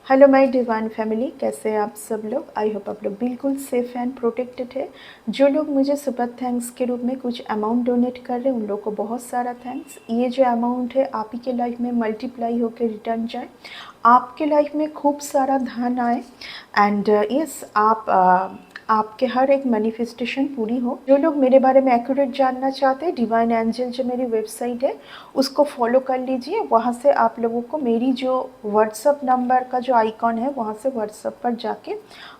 Hello my divine family, कैसे हैं आप सब लोग। आई होप आप लोग बिल्कुल सेफ एंड प्रोटेक्टेड है। जो लोग मुझे सुपर थैंक्स के रूप में कुछ अमाउंट डोनेट कर रहे हैं उन लोग को बहुत सारा थैंक्स। ये जो अमाउंट है आप ही के लाइफ में मल्टीप्लाई होकर रिटर्न जाए, आपके लाइफ में खूब सारा धन आए एंड यस आपके हर एक मैनिफेस्टेशन पूरी हो। जो लोग मेरे बारे में एक्यूरेट जानना चाहते हैं, डिवाइन एंजल जो मेरी वेबसाइट है उसको फॉलो कर लीजिए। वहाँ से आप लोगों को मेरी जो व्हाट्सअप नंबर का जो आइकॉन है वहाँ से व्हाट्सअप पर जाके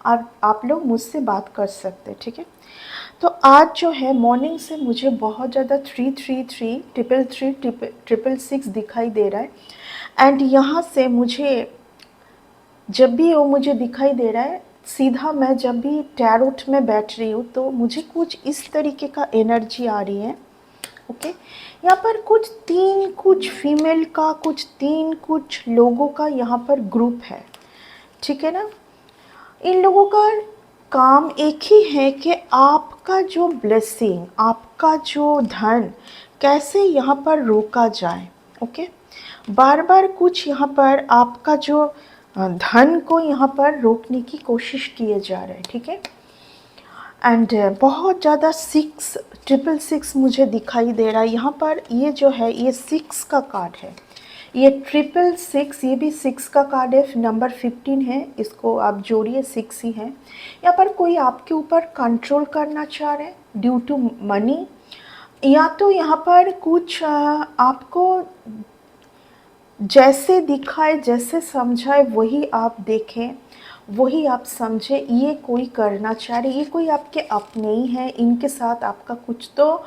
आप लोग मुझसे बात कर सकते हैं, ठीक है। तो आज जो है मॉर्निंग से मुझे बहुत ज़्यादा 333 ट्रिपल सिक्स दिखाई दे रहा है एंड यहाँ से मुझे जब भी वो मुझे दिखाई दे रहा है, सीधा मैं जब भी टैरोट में बैठ रही हूँ तो मुझे कुछ इस तरीके का एनर्जी आ रही है। ओके, यहाँ पर कुछ फीमेल का कुछ लोगों का यहाँ पर ग्रुप है, ठीक है ना। इन लोगों का काम एक ही है कि आपका जो ब्लेसिंग, आपका जो धन कैसे यहाँ पर रोका जाए। ओके, बार बार कुछ यहाँ पर आपका जो धन को यहाँ पर रोकने की कोशिश किए जा रहे हैं, ठीक है। एंड बहुत ज़्यादा 666 मुझे दिखाई दे रहा है यहाँ पर। ये जो है ये 6 का कार्ड है, ये 666, ये भी 6 का कार्ड है। नंबर 15 है, इसको आप जोड़िए 6 ही है। यहाँ पर कोई आपके ऊपर कंट्रोल करना चाह रहे हैं ड्यू टू मनी, या तो यहाँ पर कुछ आपको जैसे दिखाए जैसे समझाए वही आप देखें वही आप समझे। ये कोई करना चाह रहे, ये कोई आपके अपने ही हैं, इनके साथ आपका कुछ तो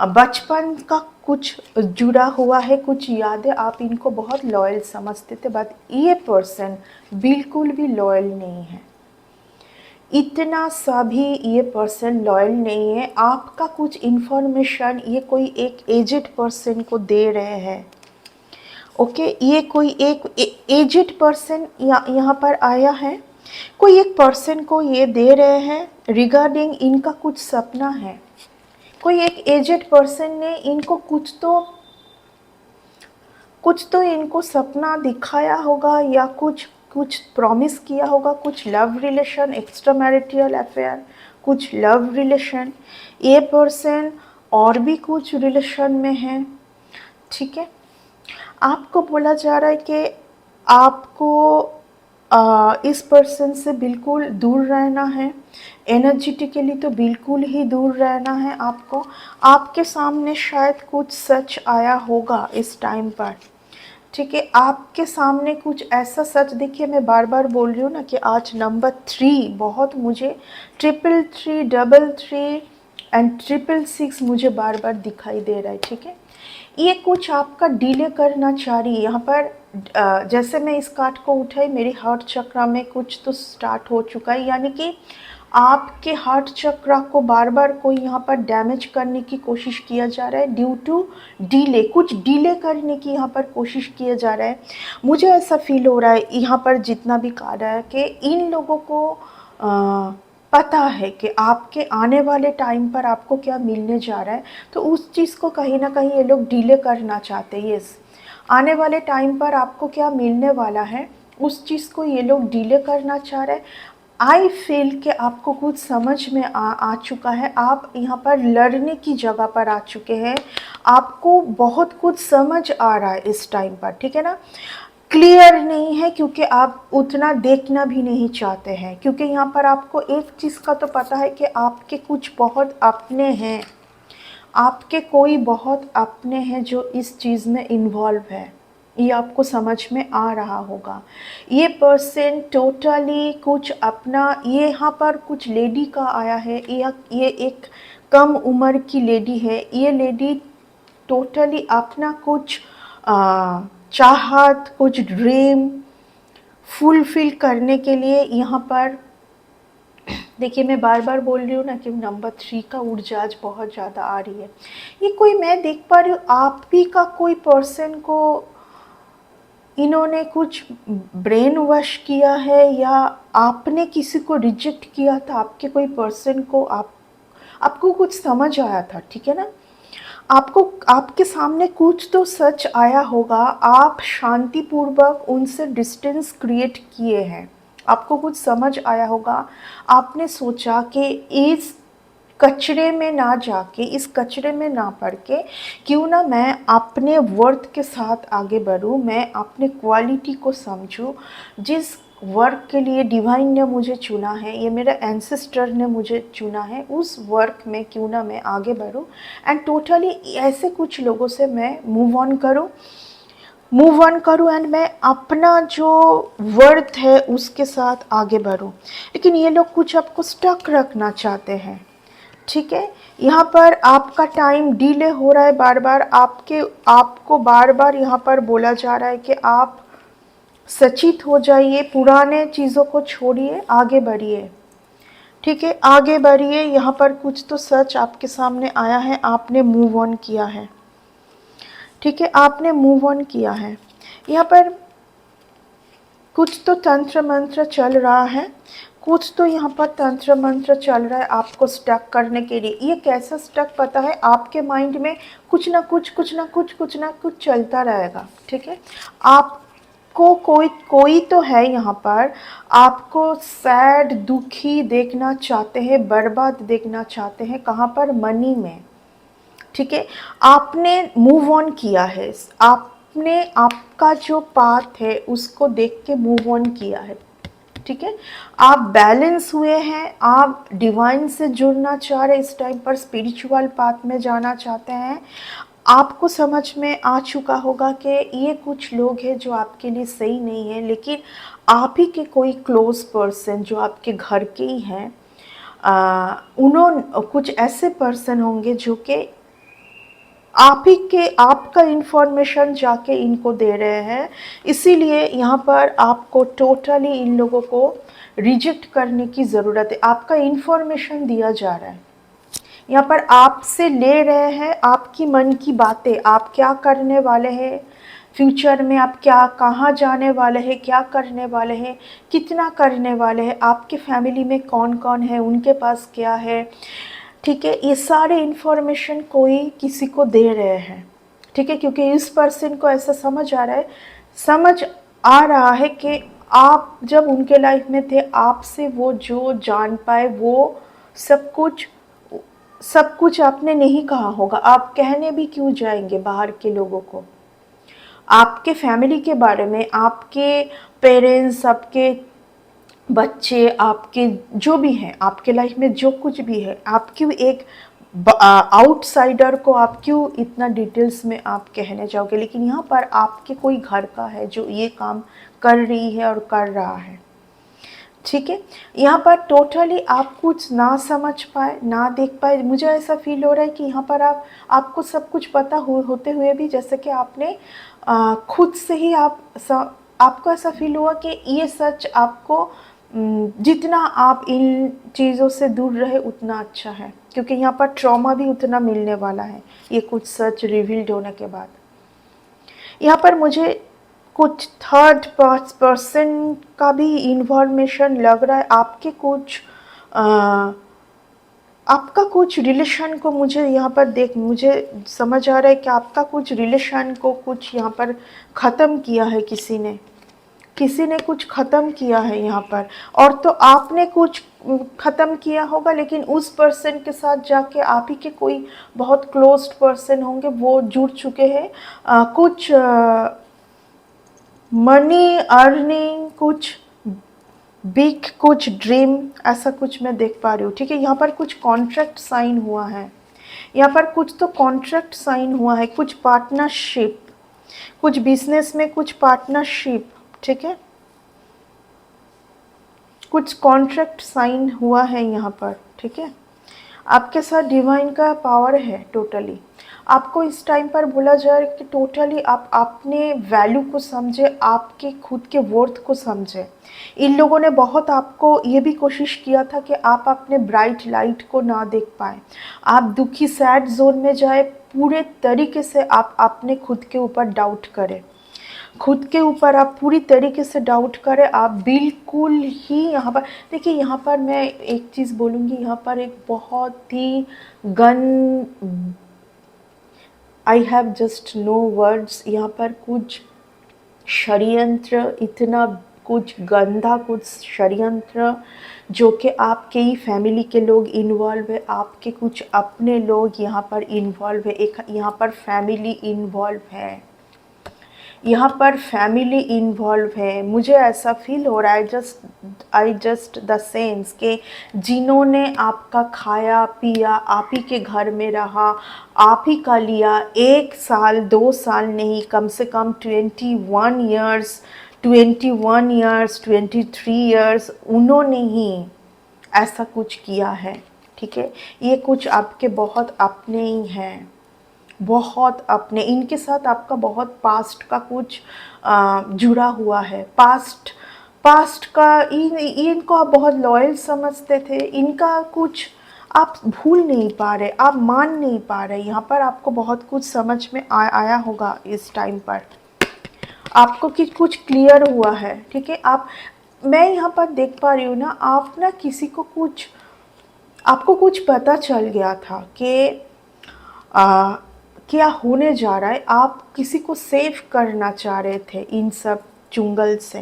बचपन का कुछ जुड़ा हुआ है, कुछ यादें, आप इनको बहुत लॉयल समझते थे, बट ये पर्सन बिल्कुल भी लॉयल नहीं है। इतना सा भी ये पर्सन लॉयल नहीं है। आपका कुछ इन्फॉर्मेशन ये कोई एक एजेड पर्सन को दे रहे हैं। ओके, ये कोई एक एजेड पर्सन यहाँ पर आया है, कोई एक पर्सन को ये दे रहे हैं रिगार्डिंग इनका कुछ सपना है। कोई एक एजेड पर्सन ने इनको कुछ तो इनको सपना दिखाया होगा या कुछ प्रॉमिस किया होगा, कुछ love relation, extra marital affair, कुछ लव रिलेशन। ये पर्सन और भी कुछ रिलेशन में है, ठीक है। आपको बोला जा रहा है कि आपको इस पर्सन से बिल्कुल दूर रहना है, एनर्जेटिकली तो बिल्कुल ही दूर रहना है आपको। आपके सामने शायद कुछ सच आया होगा इस टाइम पर, ठीक है। आपके सामने कुछ ऐसा सच, देखिए मैं बार बार बोल रही हूँ ना कि आज नंबर 3 बहुत मुझे 333 333 एंड 666 मुझे बार बार दिखाई दे रहा है, ठीक है। ये कुछ आपका डिले करना चाह रही है यहाँ पर। जैसे मैं इस कार्ड को उठाई, मेरे हार्ट चक्रा में कुछ तो स्टार्ट हो चुका है, यानी कि आपके हार्ट चक्रा को बार बार कोई यहाँ पर डैमेज करने की कोशिश किया जा रहा है ड्यू टू डिले, कुछ डिले करने की यहाँ पर कोशिश किया जा रहा है। मुझे ऐसा फील हो रहा है यहाँ पर जितना भी कार्ड है कि इन लोगों को पता है कि आपके आने वाले टाइम पर आपको क्या मिलने जा रहा है, तो उस चीज़ को कहीं ना कहीं ये लोग डिले करना चाहते हैं। यस, आने वाले टाइम पर आपको क्या मिलने वाला है उस चीज़ को ये लोग डिले करना चाह रहे हैं। आई फील कि आपको कुछ समझ में आ चुका है, आप यहाँ पर लड़ने की जगह पर आ चुके हैं, आपको बहुत कुछ समझ आ रहा है इस टाइम पर, ठीक है ना। क्लियर नहीं है क्योंकि आप उतना देखना भी नहीं चाहते हैं, क्योंकि यहाँ पर आपको एक चीज़ का तो पता है कि आपके कुछ बहुत अपने हैं, आपके कोई बहुत अपने हैं जो इस चीज़ में इन्वॉल्व है। ये आपको समझ में आ रहा होगा। ये पर्सन टोटली कुछ अपना, ये यहाँ पर कुछ लेडी का आया है, ये एक कम उम्र की लेडी है। ये लेडी टोटली अपना कुछ चाहत, कुछ ड्रीम फुलफिल करने के लिए यहाँ पर, देखिए मैं बार बार बोल रही हूँ ना कि नंबर 3 का ऊर्जा आज बहुत ज़्यादा आ रही है। ये कोई, मैं देख पा रही हूँ आप भी का कोई पर्सन को इन्होंने कुछ ब्रेन वॉश किया है, या आपने किसी को रिजेक्ट किया था, आपके कोई पर्सन को आपको कुछ समझ आया था, ठीक है ना। आपको आपके सामने कुछ तो सच आया होगा, आप शांतिपूर्वक उनसे डिस्टेंस क्रिएट किए हैं, आपको कुछ समझ आया होगा, आपने सोचा कि इस कचरे में ना जाके, इस कचरे में ना पड़ के क्यों ना मैं अपने वर्थ के साथ आगे बढ़ूं, मैं अपने क्वालिटी को समझूं, जिस वर्क के लिए डिवाइन ने मुझे चुना है, ये मेरा एंसेस्टर ने मुझे चुना है, उस वर्क में क्यों ना मैं आगे बढ़ूं एंड टोटली ऐसे कुछ लोगों से मैं मूव ऑन करूँ एंड मैं अपना जो वर्थ है उसके साथ आगे बढ़ूँ। लेकिन ये लोग कुछ आपको स्टक रखना चाहते हैं, ठीक है। यहाँ पर आपका टाइम डिले हो रहा है, बार बार आपको बार बार यहाँ पर बोला जा रहा है कि आप सचेत हो जाइए, पुराने चीज़ों को छोड़िए, आगे बढ़िए, ठीक है, आगे बढ़िए। यहाँ पर कुछ तो सच आपके सामने आया है, आपने मूव ऑन किया है, ठीक है, आपने मूव ऑन किया है। यहाँ पर कुछ तो तंत्र मंत्र चल रहा है, कुछ तो यहाँ पर तंत्र मंत्र चल रहा है आपको स्टक करने के लिए। ये कैसा स्टक पता है, आपके माइंड में कुछ ना कुछ चलता रहेगा, ठीक है। आपको कोई तो है यहाँ पर, आपको सैड, दुखी देखना चाहते हैं, बर्बाद देखना चाहते हैं, कहाँ पर, मनी में, ठीक है। आपने मूव ऑन किया है, आपने आपका जो पाथ है उसको देख के मूव ऑन किया है, ठीक है। आप बैलेंस हुए हैं, आप डिवाइन से जुड़ना चाह रहे, इस टाइम पर स्पिरिचुअल पाथ में जाना चाहते हैं। आपको समझ में आ चुका होगा कि ये कुछ लोग हैं जो आपके लिए सही नहीं है, लेकिन आप ही के कोई क्लोज पर्सन जो आपके घर के ही हैं, उन्होंने कुछ ऐसे पर्सन होंगे जो कि आप ही के आपका इंफॉर्मेशन जाके इनको दे रहे हैं, इसीलिए यहाँ पर आपको टोटली इन लोगों को रिजेक्ट करने की ज़रूरत है। आपका इंफॉर्मेशन दिया जा रहा है, यहाँ पर आपसे ले रहे हैं आपकी मन की बातें, आप क्या करने वाले हैं फ्यूचर में, आप क्या कहाँ जाने वाले हैं, क्या करने वाले हैं, कितना करने वाले हैं, आपके फैमिली में कौन कौन है, उनके पास क्या है, ठीक है। ये सारे इन्फॉर्मेशन कोई किसी को दे रहे हैं, ठीक है, क्योंकि इस पर्सन को ऐसा समझ आ रहा है, समझ आ रहा है कि आप जब उनके लाइफ में थे, आपसे वो जो जान पाए वो सब कुछ आपने नहीं कहा होगा, आप कहने भी क्यों जाएंगे बाहर के लोगों को, आपके फैमिली के बारे में, आपके पेरेंट्स, आपके बच्चे, आपके जो भी हैं, आपके लाइफ में जो कुछ भी है, आप क्यों एक आउटसाइडर को आप क्यों इतना डिटेल्स में आप कहने जाओगे। लेकिन यहाँ पर आपके कोई घर का है जो ये काम कर रही है और कर रहा है, ठीक है। यहाँ पर टोटली आप कुछ ना समझ पाए, ना देख पाए, मुझे ऐसा फील हो रहा है कि यहाँ पर आपको सब कुछ पता होते हुए भी, जैसे कि आपने खुद से ही आपको ऐसा फील हुआ कि ये सच आपको, जितना आप इन चीज़ों से दूर रहे उतना अच्छा है, क्योंकि यहाँ पर ट्रॉमा भी उतना मिलने वाला है ये कुछ सच रिवील्ड होने के बाद। यहाँ पर मुझे कुछ थर्ड पर्सन का भी इन्फॉर्मेशन लग रहा है, आपका कुछ रिलेशन को मुझे यहाँ पर मुझे समझ आ रहा है कि आपका कुछ रिलेशन को कुछ यहाँ पर ख़त्म किया है किसी ने कुछ ख़त्म किया है यहाँ पर, और तो आपने कुछ ख़त्म किया होगा, लेकिन उस पर्सन के साथ जाके आप ही के कोई बहुत क्लोज्ड पर्सन होंगे, वो जुड़ चुके हैं, कुछ मनी अर्निंग, कुछ बिग, कुछ ड्रीम, ऐसा कुछ मैं देख पा रही हूँ, ठीक है। यहाँ पर कुछ कॉन्ट्रैक्ट साइन हुआ है, यहाँ पर कुछ तो कॉन्ट्रैक्ट साइन हुआ है, कुछ पार्टनरशिप, कुछ बिजनेस में कुछ पार्टनरशिप, ठीक है, कुछ कॉन्ट्रैक्ट साइन हुआ है यहाँ पर, ठीक है। आपके साथ डिवाइन का पावर है टोटली। आपको इस टाइम पर बोला जाए कि टोटली आप अपने वैल्यू को समझे, आपके खुद के वर्थ को समझे। इन लोगों ने बहुत आपको ये भी कोशिश किया था कि आप अपने ब्राइट लाइट को ना देख पाए, आप दुखी सैड जोन में जाए, पूरे तरीके से आप अपने खुद के ऊपर डाउट करें, खुद के ऊपर आप पूरी तरीके से डाउट करें, आप बिल्कुल ही यहाँ पर देखिए, यहाँ पर मैं एक चीज़ बोलूँगी, यहाँ पर एक बहुत ही I have just no words. यहाँ पर कुछ षड्यंत्र, इतना कुछ गंदा कुछ षड्यंत्र, जो कि आपके ही फैमिली के लोग इन्वॉल्व है, आपके कुछ अपने लोग यहाँ पर इन्वॉल्व है, एक यहाँ पर फैमिली इन्वॉल्व है, यहाँ पर फैमिली इन्वॉल्व है। मुझे ऐसा फील हो रहा है, आई जस्ट द सेंस के जिन्होंने आपका खाया पिया, आप ही के घर में रहा, आप ही का लिया, 1 साल 2 साल नहीं, कम से कम 21 ईयर्स, 21 ईयर्स, 23 ईयर्स, उन्होंने ही ऐसा कुछ किया है। ठीक है, ये कुछ आपके बहुत अपने ही हैं, बहुत अपने, इनके साथ आपका बहुत पास्ट का कुछ जुड़ा हुआ है। पास्ट का इनको आप बहुत लॉयल समझते थे, इनका कुछ आप भूल नहीं पा रहे, आप मान नहीं पा रहे। यहाँ पर आपको बहुत कुछ समझ में आया होगा इस टाइम पर, आपको कि कुछ क्लियर हुआ है। ठीक है, आप, मैं यहाँ पर देख पा रही हूँ ना, आप ना किसी को कुछ, आपको कुछ पता चल गया था कि क्या होने जा रहा है, आप किसी को सेव करना चाह रहे थे इन सब चुंगल से,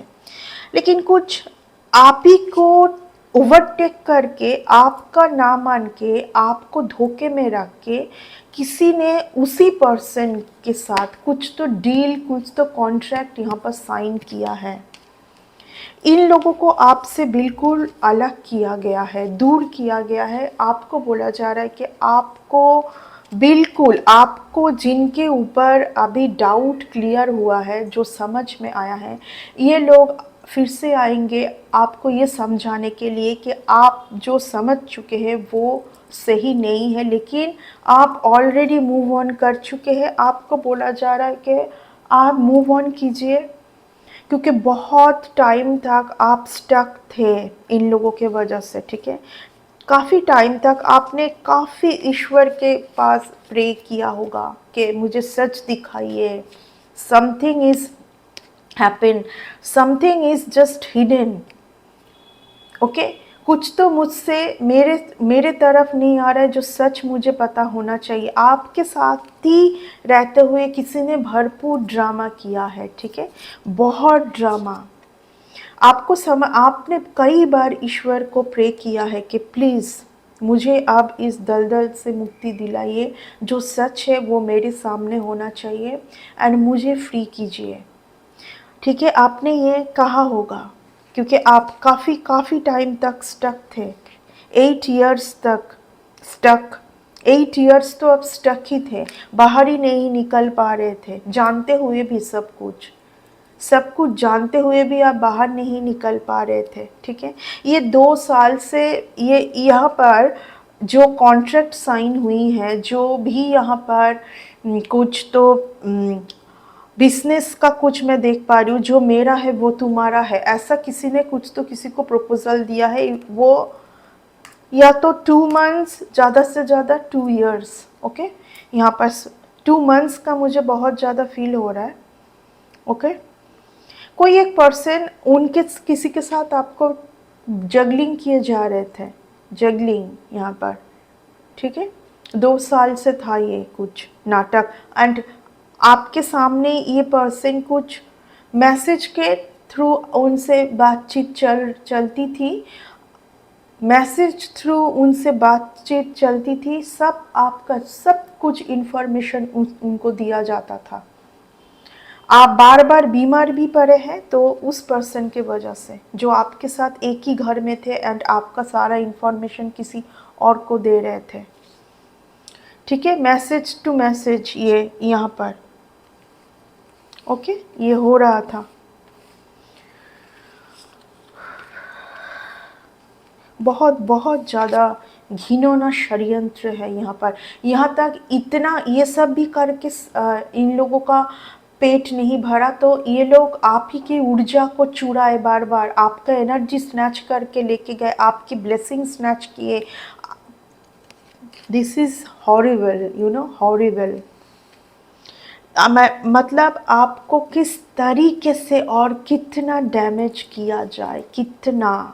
लेकिन कुछ आप ही को ओवरटेक करके, आपका ना मान के, आपको धोखे में रख के किसी ने उसी पर्सन के साथ कुछ तो डील, कुछ तो कॉन्ट्रैक्ट यहाँ पर साइन किया है। इन लोगों को आपसे बिल्कुल अलग किया गया है, दूर किया गया है। आपको बोला जा रहा है कि आपको बिल्कुल, आपको जिनके ऊपर अभी डाउट क्लियर हुआ है, जो समझ में आया है, ये लोग फिर से आएंगे आपको ये समझाने के लिए कि आप जो समझ चुके हैं वो सही नहीं है, लेकिन आप ऑलरेडी मूव ऑन कर चुके हैं। आपको बोला जा रहा है कि आप मूव ऑन कीजिए, क्योंकि बहुत टाइम तक आप स्टक थे इन लोगों के वजह से। ठीक है, काफ़ी टाइम तक आपने काफ़ी ईश्वर के पास प्रे किया होगा कि मुझे सच दिखाइए, something is happen, something is just hidden. Okay, कुछ तो मुझसे मेरे तरफ नहीं आ रहा है, जो सच मुझे पता होना चाहिए। आपके साथ ही रहते हुए किसी ने भरपूर ड्रामा किया है। ठीक है, बहुत ड्रामा। आपने कई बार ईश्वर को प्रे किया है कि प्लीज़ मुझे अब इस दलदल से मुक्ति दिलाइए, जो सच है वो मेरे सामने होना चाहिए एंड मुझे फ्री कीजिए। ठीक है, आपने ये कहा होगा, क्योंकि आप काफ़ी टाइम तक स्टक थे, 8 इयर्स तक स्टक, 8 इयर्स तो अब स्टक ही थे, बाहर ही नहीं निकल पा रहे थे, जानते हुए भी सब कुछ जानते हुए भी आप बाहर नहीं निकल पा रहे थे। ठीक है, ये 2 साल से ये यहाँ पर जो कॉन्ट्रैक्ट साइन हुई है, जो भी यहाँ पर कुछ तो बिजनेस का कुछ मैं देख पा रही हूँ, जो मेरा है वो तुम्हारा है, ऐसा किसी ने कुछ तो किसी को प्रपोजल दिया है। वो या तो 2 मंथ्स, ज़्यादा से ज़्यादा 2 इयर्स। ओके, यहाँ पर 2 मंथ्स का मुझे बहुत ज़्यादा फील हो रहा है। ओके, कोई एक पर्सन उनके किसी के साथ आपको जगलिंग किए जा रहे थे, जगलिंग यहाँ पर। ठीक है, 2 साल से था ये कुछ नाटक, एंड आपके सामने ये पर्सन कुछ मैसेज के थ्रू उनसे बातचीत चलती थी, मैसेज थ्रू उनसे बातचीत चलती थी, सब आपका सब कुछ इन्फॉर्मेशन उनको दिया जाता था। आप बार बार बीमार भी पड़े हैं तो उस पर्सन के वजह से, जो आपके साथ एक ही घर में थे एंड आपका सारा इन्फॉर्मेशन किसी और को दे रहे थे। ठीक है, मैसेज टू मैसेज ये यहाँ पर। ओके, ये हो रहा था। बहुत बहुत ज़्यादा घिनौना षड्यंत्र है यहाँ पर। यहाँ तक इतना ये सब भी करके इन लोगों का पेट नहीं भरा, तो ये लोग आप ही की ऊर्जा को चुराए, बार बार आपका एनर्जी स्नैच करके लेके गए, आपकी ब्लेसिंग स्नैच किए। This is horrible, you know, horrible. मतलब आपको किस तरीके से और कितना डैमेज किया जाए, कितना।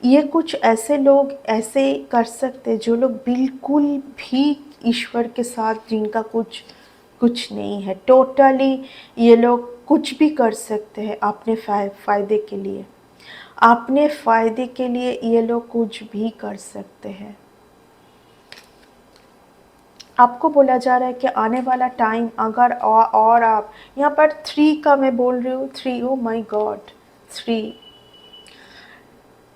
ये कुछ ऐसे लोग ऐसे कर सकते, जो लोग बिल्कुल भी ईश्वर के साथ जिनका कुछ कुछ नहीं है। टोटली ये लोग कुछ भी कर सकते हैं अपने फ़ायदे के लिए। अपने फ़ायदे के लिए ये लोग कुछ भी कर सकते हैं। आपको बोला जा रहा है कि आने वाला टाइम अगर और आप यहाँ पर 3 का मैं बोल रही हूँ, 3, ओ माय गॉड 3।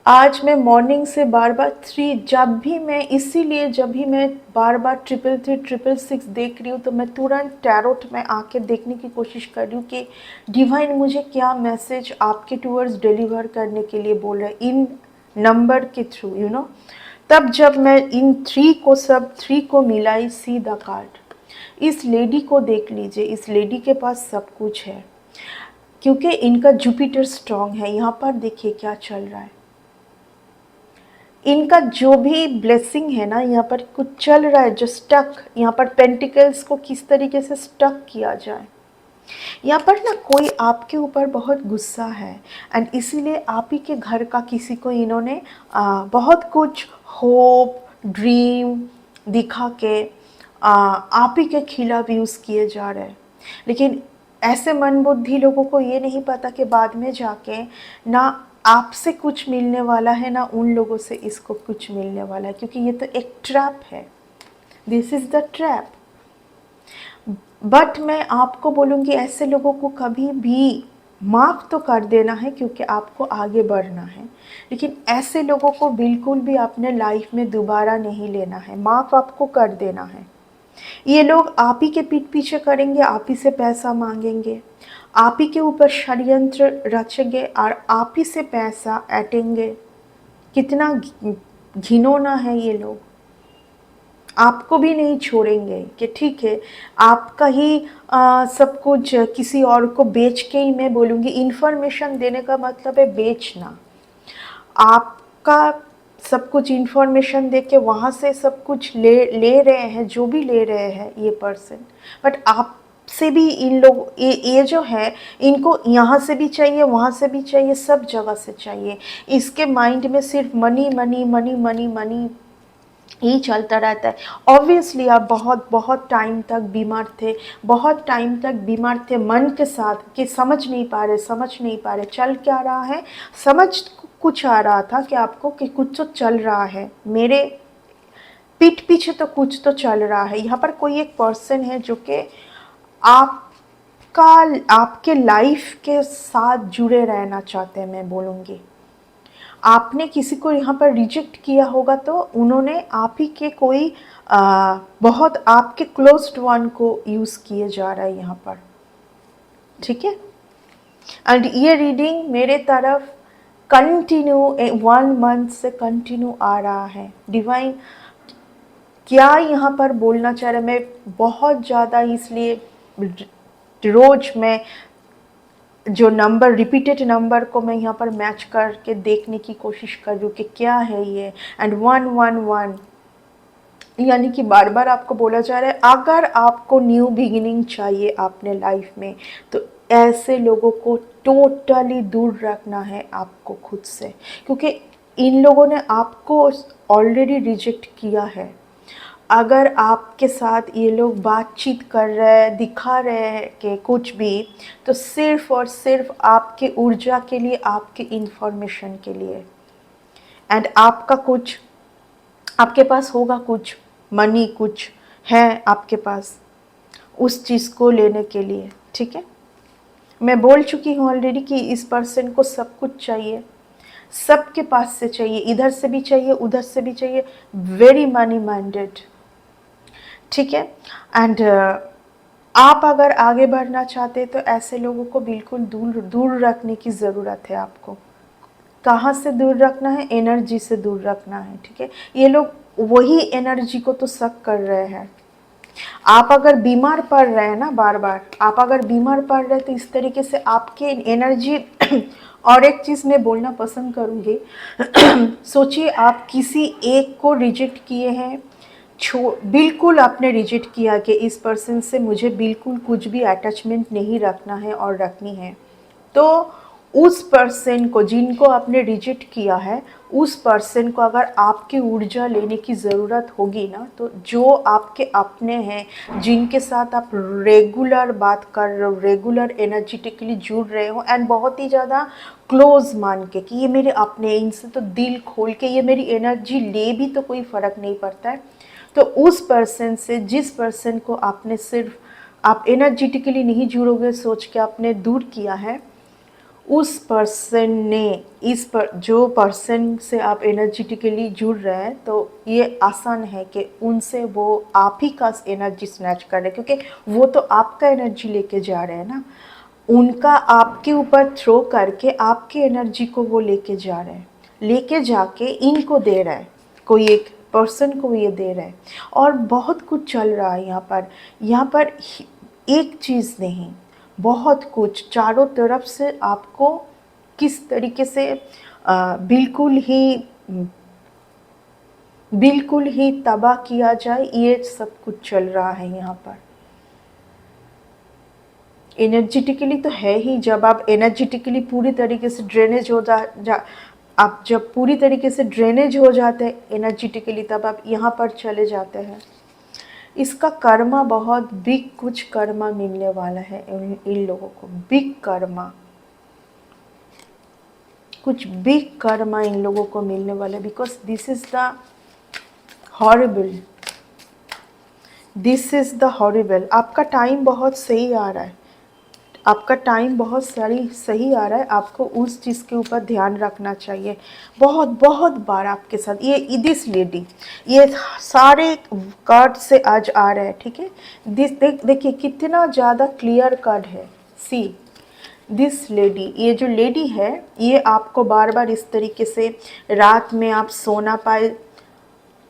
आज मैं मॉर्निंग से बार बार 3, जब भी मैं बार बार 333 666 देख रही हूँ तो मैं तुरंत टैरोट में आके देखने की कोशिश कर रही हूँ कि डिवाइन मुझे क्या मैसेज आपके टूवर्ड्स डिलीवर करने के लिए बोल रहा है इन नंबर के थ्रू, यू नो। तब जब मैं इन 3 को मिलाई, सी द कार्ड। इस लेडी को देख लीजिए, इस लेडी के पास सब कुछ है क्योंकि इनका जुपिटर स्ट्रांग है। यहाँ पर देखिए क्या चल रहा है, इनका जो भी ब्लेसिंग है ना, यहाँ पर कुछ चल रहा है जो स्टक, यहाँ पर पेंटिकल्स को किस तरीके से स्टक किया जाए। यहाँ पर ना कोई आपके ऊपर बहुत गुस्सा है एंड इसीलिए आप ही के घर का किसी को इन्होंने बहुत कुछ होप ड्रीम दिखा के आप ही के खिलाफ यूज़ किए जा रहे हैं। लेकिन ऐसे मनबुद्धि लोगों को ये नहीं पता कि बाद में जाके ना आपसे कुछ मिलने वाला है ना उन लोगों से इसको कुछ मिलने वाला है, क्योंकि ये तो एक ट्रैप है। This is the trap. But मैं आपको बोलूँगी ऐसे लोगों को कभी भी माफ़ तो कर देना है क्योंकि आपको आगे बढ़ना है, लेकिन ऐसे लोगों को बिल्कुल भी अपने लाइफ में दोबारा नहीं लेना है। माफ़ आपको कर देना है। ये लोग आप ही के पीठ पीछे करेंगे, आप ही से पैसा मांगेंगे, आप ही के ऊपर षड्यंत्र रचेंगे और आप ही से पैसा ऐंटेंगे। कितना घिनौना है ये लोग। आपको भी नहीं छोड़ेंगे कि ठीक है आपका ही सब कुछ किसी और को बेच के ही, मैं बोलूँगी इन्फॉर्मेशन देने का मतलब है बेचना। आपका सब कुछ इन्फॉर्मेशन दे के वहाँ से सब कुछ ले रहे हैं, जो भी ले रहे हैं ये पर्सन। बट आपसे भी इन लोग ये जो है इनको यहाँ से भी चाहिए, वहाँ से भी चाहिए, सब जगह से चाहिए। इसके माइंड में सिर्फ money money money money money ही चलता रहता है। ऑब्वियसली आप बहुत बहुत टाइम तक बीमार थे, बहुत टाइम तक बीमार थे मन के साथ कि समझ नहीं पा रहे चल क्या रहा है। समझ कुछ आ रहा था कि आपको कि कुछ तो चल रहा है, मेरे पीठ पीछे तो कुछ तो चल रहा है। यहाँ पर कोई एक पर्सन है जो कि आपका आपके लाइफ के साथ जुड़े रहना चाहते हैं, मैं बोलूँगी। आपने किसी को यहाँ पर रिजेक्ट किया होगा तो उन्होंने आप ही के कोई बहुत आपके क्लोज्ड वन को यूज़ किए जा रहा है यहाँ पर, ठीक है। एंड ये रीडिंग मेरे तरफ कंटिन्यू 1 मंथ से कंटिन्यू आ रहा है। डिवाइन क्या यहाँ पर बोलना चाह रहा है, मैं बहुत ज़्यादा इसलिए रोज मैं जो नंबर रिपीटेड नंबर को मैं यहाँ पर मैच करके देखने की कोशिश कर रही हूँ कि क्या है ये। एंड 111 यानी कि बार बार आपको बोला जा रहा है अगर आपको न्यू बिगिनिंग चाहिए अपने लाइफ में तो ऐसे लोगों को टोटली दूर रखना है आपको खुद से, क्योंकि इन लोगों ने आपको ऑलरेडी रिजेक्ट किया है। अगर आपके साथ ये लोग बातचीत कर रहे हैं, दिखा रहे हैं कि कुछ भी, तो सिर्फ़ और सिर्फ आपके ऊर्जा के लिए, आपके इन्फॉर्मेशन के लिए। एंड आपका कुछ, आपके पास होगा कुछ मनी, कुछ है आपके पास उस चीज़ को लेने के लिए, ठीक है। मैं बोल चुकी हूँ ऑलरेडी कि इस पर्सन को सब कुछ चाहिए, सबके पास से चाहिए, इधर से भी चाहिए, उधर से भी चाहिए, वेरी मनी माइंडेड, ठीक है। एंड आप अगर आगे बढ़ना चाहते हैं तो ऐसे लोगों को बिल्कुल दूर दूर रखने की ज़रूरत है। आपको कहाँ से दूर रखना है? एनर्जी से दूर रखना है, ठीक है। ये लोग वही एनर्जी को तो सक कर रहे हैं। आप अगर बीमार पड़ रहे हैं ना, बार बार आप अगर बीमार पड़ रहे हैं तो इस तरीके से आपके एनर्जी और एक चीज़ मैं बोलना पसंद करूँगी सोचिए आप किसी एक को रिजेक्ट किए हैं, बिल्कुल आपने रिजेक्ट किया कि इस पर्सन से मुझे बिल्कुल कुछ भी अटैचमेंट नहीं रखना है और रखनी है, तो उस पर्सन को जिनको आपने रिजेक्ट किया है, उस पर्सन को अगर आपकी ऊर्जा लेने की ज़रूरत होगी ना, तो जो आपके अपने हैं, जिनके साथ आप रेगुलर बात कर रहे हो, रेगुलर एनर्जेटिकली जुड़ रहे हो, एंड बहुत ही ज़्यादा क्लोज मान के कि ये मेरे अपने, इनसे तो दिल खोल के ये मेरी एनर्जी ले भी तो कोई फ़र्क नहीं पड़ता है, तो उस पर्सन से, जिस पर्सन को आपने सिर्फ आप एनर्जेटिकली नहीं जुड़ोगे सोच के आपने दूर किया है, उस पर्सन ने जो पर्सन से आप एनर्जेटिकली जुड़ रहे हैं, तो ये आसान है कि उनसे वो आप ही का एनर्जी स्नैच कर रहे हैं, क्योंकि वो तो आपका एनर्जी लेके जा रहे हैं ना, उनका आपके ऊपर थ्रो करके आपकी एनर्जी को वो लेके जा रहे हैं, लेके जाके इनको दे रहा है, कोई एक पर्सन को ये दे रहा है। और बहुत कुछ चल रहा है यहाँ पर एक चीज़ नहीं, बहुत कुछ चारों तरफ से आपको किस तरीके से बिल्कुल ही तबाह किया जाए, ये सब कुछ चल रहा है यहाँ पर। एनर्जेटिकली तो है ही, जब आप एनर्जेटिकली पूरी तरीके से ड्रेनेज हो आप जब पूरी तरीके से ड्रेनेज हो जाते हैं एनर्जेटिकली, तब आप यहाँ पर चले जाते हैं। इसका कर्मा, बहुत बिग कुछ कर्मा मिलने वाला है इन लोगों को, बिग कर्मा, कुछ बिग कर्मा इन लोगों को मिलने वाला है, because this is the horrible, this is the horrible. आपका टाइम बहुत सही आ रहा है, आपका टाइम बहुत सही आ रहा है, आपको उस चीज़ के ऊपर ध्यान रखना चाहिए। बहुत बहुत बार आपके साथ ये दिस लेडी, ये सारे कार्ड से आज आ रहे हैं, ठीक है। देखिए कितना ज़्यादा क्लियर कार्ड है। सी दिस लेडी, ये जो लेडी है, ये आपको बार बार इस तरीके से रात में आप सोना पाए,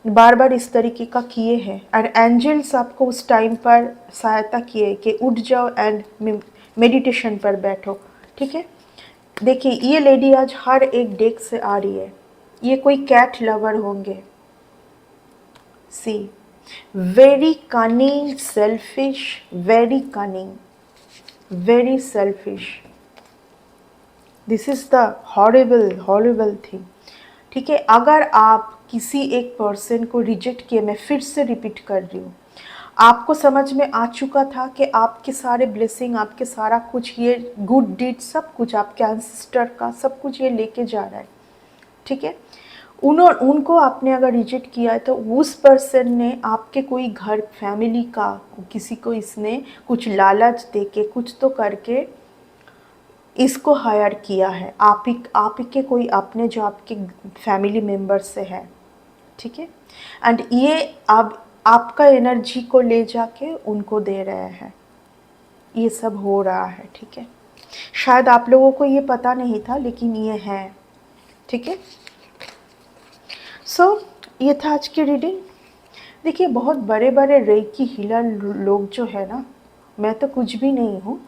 बार बार इस तरीके का किए हैं, और एंजल्स आपको उस टाइम पर सहायता किए कि उठ जाओ एंड मेडिटेशन पर बैठो, ठीक है। देखिए ये लेडी आज हर एक डेक से आ रही है, ये कोई कैट लवर होंगे। She very cunning, selfish, very cunning, very selfish, this is the horrible thing, ठीक है। अगर आप किसी एक पर्सन को रिजेक्ट किए, मैं फिर से रिपीट कर रही हूँ, आपको समझ में आ चुका था कि आपके सारे ब्लेसिंग, आपके सारा कुछ, ये गुड डीड, सब कुछ आपके एंसेस्टर का सब कुछ ये लेके जा रहा है, ठीक है। उनको आपने अगर रिजेक्ट किया है, तो उस पर्सन ने आपके कोई घर फैमिली का किसी को इसने कुछ लालच दे के, कुछ तो करके इसको हायर किया है, आप ही के कोई अपने जो आपके फैमिली मेम्बर से है, ठीक है। एंड ये अब आपका एनर्जी को ले जाके उनको दे रहे हैं, ये सब हो रहा है, ठीक है। शायद आप लोगों को ये पता नहीं था, लेकिन ये है, ठीक है। सो ये था आज की रीडिंग। देखिए बहुत बड़े बड़े रेकी हीलर लोग जो है ना, मैं तो कुछ भी नहीं हूँ,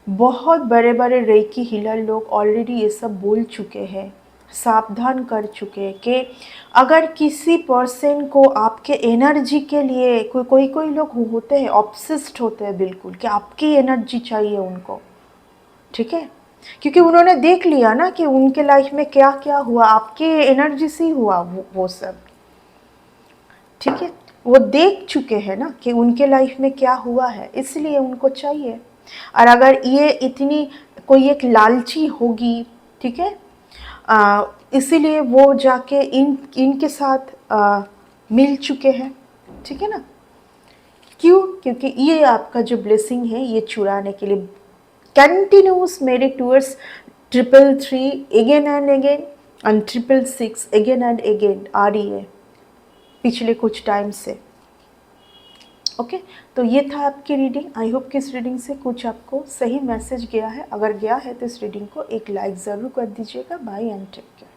बहुत बड़े बड़े रेकी हीलर लोग ऑलरेडी ये सब बोल चुके हैं, सावधान कर चुके हैं कि अगर किसी पर्सन को आपके एनर्जी के लिए, कोई लोग होते हैं ऑब्सेस्ड होते हैं बिल्कुल, कि आपकी एनर्जी चाहिए उनको, ठीक है, क्योंकि उन्होंने देख लिया ना कि उनके लाइफ में क्या क्या हुआ, आपके एनर्जी से ही हुआ वो सब, ठीक है। वो देख चुके हैं ना कि उनके लाइफ में क्या हुआ है, इसलिए उनको चाहिए। और अगर ये इतनी कोई एक लालची होगी, ठीक है, इसीलिए वो जाके इनके साथ मिल चुके हैं, ठीक है ना। क्यों? क्योंकि ये आपका जो ब्लेसिंग है ये चुराने के लिए कंटिन्यूस मेरे towards 333 again and again and 666 again and again आ रही है पिछले कुछ टाइम से। ओके, तो ये था आपकी रीडिंग। आई होप कि इस रीडिंग से कुछ आपको सही मैसेज गया है। अगर गया है तो इस रीडिंग को एक लाइक ज़रूर कर दीजिएगा। Bye and take care.